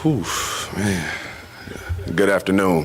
Whew, man. Good afternoon.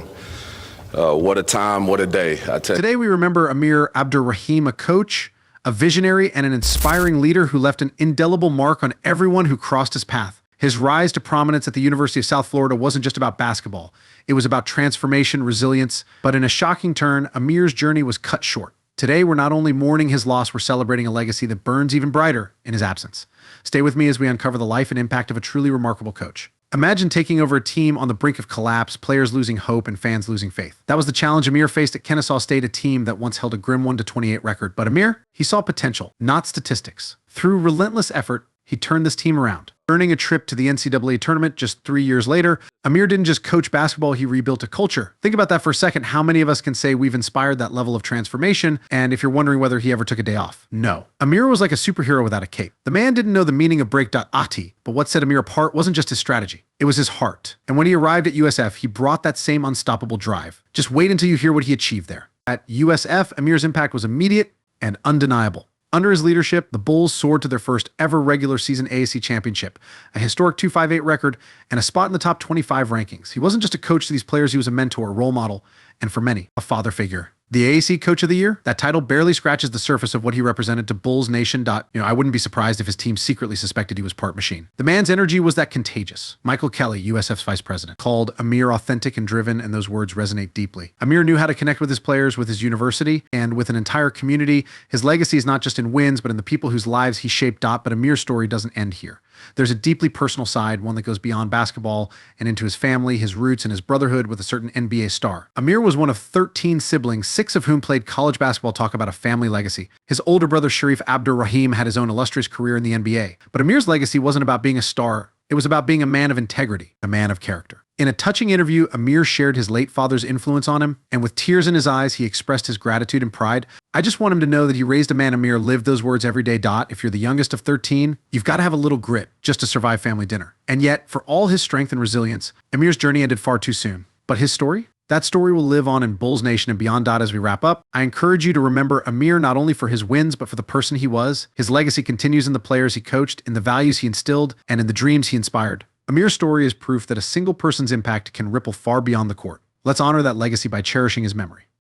What a time, what a day. I tell you. Today we remember Amir Abdur-Rahim, a coach, a visionary, and an inspiring leader who left an indelible mark on everyone who crossed his path. His rise to prominence at the University of South Florida wasn't just about basketball. It was about transformation, resilience, but in a shocking turn, Amir's journey was cut short. Today, we're not only mourning his loss, we're celebrating a legacy that burns even brighter in his absence. Stay with me as we uncover the life and impact of a truly remarkable coach. Imagine taking over a team on the brink of collapse, players losing hope, and fans losing faith. That was the challenge Amir faced at Kennesaw State, a team that once held a grim 1-28 record. But Amir, he saw potential, not statistics. Through relentless effort, he turned this team around. Earning a trip to the NCAA tournament just 3 years later, Amir didn't just coach basketball, he rebuilt a culture. Think about that for a second. How many of us can say we've inspired that level of transformation? And if you're wondering whether he ever took a day off, no. Amir was like a superhero without a cape. The man didn't know the meaning of break.ati, but what set Amir apart wasn't just his strategy. It was his heart. And when he arrived at USF, he brought that same unstoppable drive. Just wait until you hear what he achieved there. At USF, Amir's impact was immediate and undeniable. Under his leadership, the Bulls soared to their first ever regular season AAC championship, a historic 258 record, and a spot in the top 25 rankings. He wasn't just a coach to these players, he was a mentor, a role model, and for many, a father figure. The AAC Coach of the Year, that title barely scratches the surface of what he represented to Bulls Nation. I wouldn't be surprised if his team secretly suspected he was part machine. The man's energy was that contagious. Michael Kelly, USF's vice president, called Amir authentic and driven, and those words resonate deeply. Amir knew how to connect with his players, with his university, and with an entire community. His legacy is not just in wins, but in the people whose lives he shaped. But Amir's story doesn't end here. There's a deeply personal side, one that goes beyond basketball and into his family, his roots, and his brotherhood with a certain NBA star. Amir was one of 13 siblings, 6 of whom played college basketball. Talk about a family legacy. His older brother, Amir Abdur-Rahim, had his own illustrious career in the NBA. But Amir's legacy wasn't about being a star. It was about being a man of integrity, a man of character. In a touching interview, Amir shared his late father's influence on him, and with tears in his eyes, he expressed his gratitude and pride. I just want him to know that he raised a man. Amir lived those words every day. If you're the youngest of 13, you've got to have a little grit just to survive family dinner. And yet, for all his strength and resilience, Amir's journey ended far too soon. But his story? That story will live on in Bulls Nation and beyond. As we wrap up, I encourage you to remember Amir not only for his wins, but for the person he was. His legacy continues in the players he coached, in the values he instilled, and in the dreams he inspired. Amir's story is proof that a single person's impact can ripple far beyond the court. Let's honor that legacy by cherishing his memory.